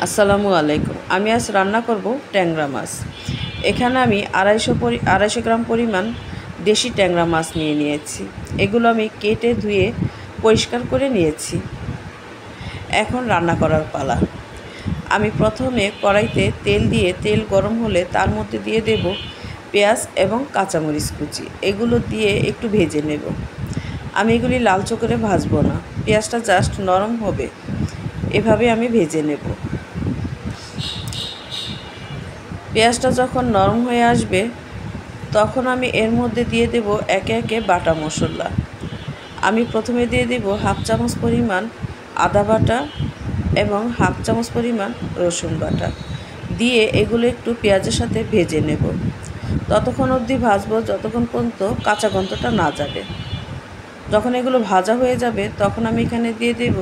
আসসালামু আলাইকুম। আমি আজ রান্না করব ট্যাংরা মাছ। এখানে আমি 250 গ্রাম পরিমাণ দেশি ট্যাংরা মাছ নিয়েছি। এগুলো আমি কেটে ধুয়ে পরিষ্কার করে নিয়েছি। এখন রান্না করার পালা। আমি প্রথমে কড়াইতে তেল দিয়ে তেল গরম হলে তার মধ্যে দিয়ে দেব পেঁয়াজ এবং কাঁচামরিচ কুচি। এগুলো দিয়ে একটু ভেজে নেব। আমি এগুলি লালচে করে ভাজবো না, পেঁয়াজটা জাস্ট নরম হবে, এভাবে আমি ভেজে নেব। পেঁয়াজটা যখন নরম হয়ে আসবে তখন আমি এর মধ্যে দিয়ে দেব একে একে বাটা মশলা। আমি প্রথমে দিয়ে দেব হাফ চামচ পরিমাণ আদা বাটা এবং হাফ চামচ পরিমাণ রসুন বাটা দিয়ে এগুলো একটু পেঁয়াজের সাথে ভেজে নেব। ততক্ষণ অবধি ভাজবো যতক্ষণ পর্যন্ত কাঁচা গন্ধটা না যাবে। যখন এগুলো ভাজা হয়ে যাবে তখন আমি এখানে দিয়ে দেব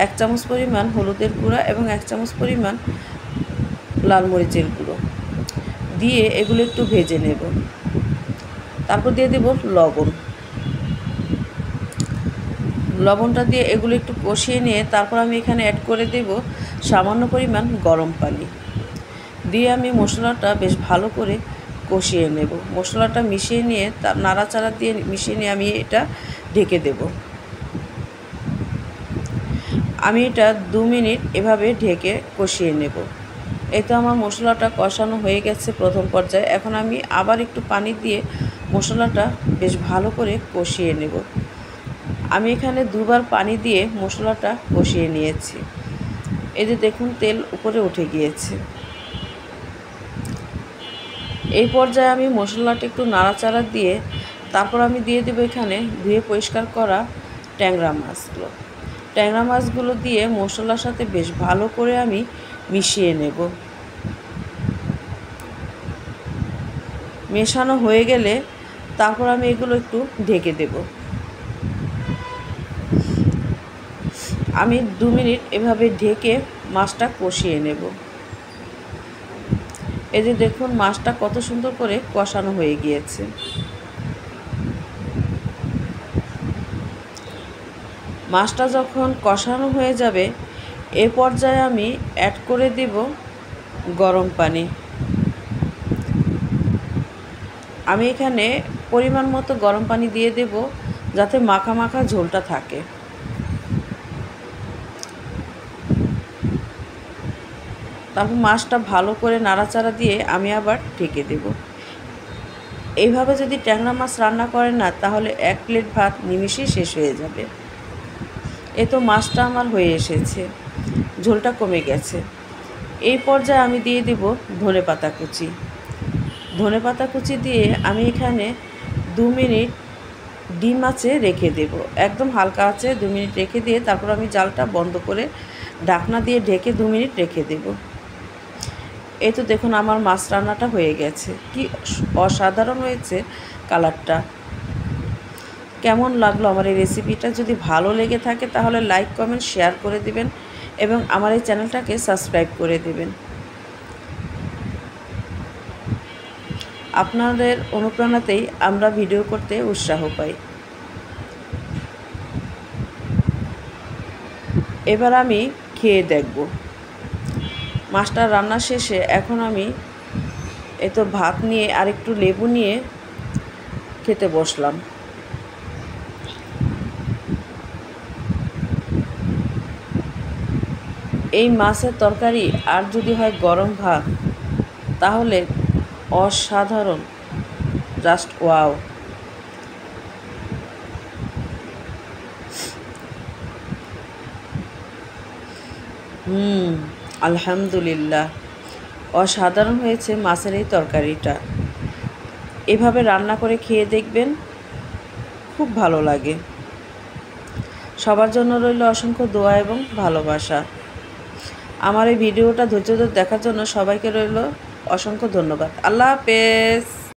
1 চামচ পরিমাণ হলুদের গুঁড়া এবং 1 চামচ পরিমাণ লাল মরিচের গুঁড়ো দিয়ে এগুলো একটু ভেজে নেব। তারপর দিয়ে দেব লবণটা দিয়ে এগুলো একটু কষিয়ে নিয়ে তারপর আমি এখানে অ্যাড করে দেব সামান্য পরিমাণ গরম পানি দিয়ে আমি মশলাটা বেশ ভালো করে কষিয়ে নেব। মশলাটা মিশিয়ে নিয়ে তার নাড়াচাড়া দিয়ে মিশিয়ে নিয়ে আমি এটা ঢেকে দেব। আমি এটা 2 মিনিট এভাবে ঢেকে কষিয়ে নেব। এই তো আমার মশলাটা কষানো হয়ে গেছে প্রথম পর্যায়ে। এখন আমি আবার একটু পানি দিয়ে মশলাটা বেশ ভালো করে কষিয়ে নেব। আমি এখানে 2 বার পানি দিয়ে মশলাটা কষিয়ে নিয়েছি। এই যে দেখুন তেল উপরে উঠে গিয়েছে। এই পর্যায়ে আমি মশলাটা একটু নাড়াচাড়া দিয়ে তারপর আমি দিয়ে দেব এখানে ধুয়ে পরিষ্কার করা ট্যাংরা মাছগুলো দিয়ে মশলার সাথে বেশ ভালো করে আমি মিশিয়ে নেব। মেশানো হয়ে গেলে তারপর আমি এগুলো একটু ঢেকে দেব। আমি 2 মিনিট এভাবে ঢেকে মাছটা কষিয়ে নেব। এই যে দেখুন মাছটা কত সুন্দর করে কষানো হয়ে গিয়েছে। মাছটা যখন কষানো হয়ে যাবে এ পর্যায়ে আমি অ্যাড করে দেব গরম পানি। আমি এখানে পরিমাণ মতো গরম পানি দিয়ে দেব যাতে মাখা মাখা ঝোলটা থাকে। তারপর মাছটা ভালো করে নাড়াচাড়া দিয়ে আমি আবার ঢেকে দেব। এইভাবে যদি ট্যাংরা মাছ রান্না করেন না তাহলে 1 প্লেট ভাত নিমেষেই শেষ হয়ে যাবে। এই তো মাছটা আমার হয়ে এসেছে, ঝোলটা কমে গেছে। এই পর্যায়ে আমি দিয়ে দেব ধনেপাতা কুচি দিয়ে আমি এখানে 2 মিনিট ডিম আঁচে রেখে দেব। একদম হালকা আঁচে 2 মিনিট রেখে দিয়ে তারপর আমি জালটা বন্ধ করে ঢাকনা দিয়ে ঢেকে 2 মিনিট রেখে দেব। এই তো দেখুন আমার মাছ রান্নাটা হয়ে গেছে। কি অসাধারণ হয়েছে কালারটা। কেমন লাগলো আমার এই রেসিপিটা? যদি ভালো লেগে থাকে তাহলে লাইক কমেন্ট শেয়ার করে দিবেন এবং আমার এই চ্যানেলটাকে সাবস্ক্রাইব করে দেবেন। আপনাদের অনুপ্রেরণাতেই আমরা ভিডিও করতে উৎসাহ পাই। এবার আমি খেয়ে দেখব। মাছটা রান্না শেষে এখন আমি এই তো ভাত নিয়ে আর একটু লেবু নিয়ে খেতে বসলাম। এই মাছের তরকারি আর যদি হয় গরম ভাত তাহলে অসাধারণ, জাস্ট ওয়াও। আলহামদুলিল্লাহ, অসাধারণ হয়েছে মাছের এই তরকারিটা। এভাবে রান্না করে খেয়ে দেখবেন, খুব ভালো লাগে। সবার জন্য রইল অসংখ্য দোয়া এবং ভালোবাসা। আমার এই ভিডিওটা ধৈর্য ধরে দেখার জন্য সবাইকে রইল অসংখ্য ধন্যবাদ। আল্লাহ হাফেজ।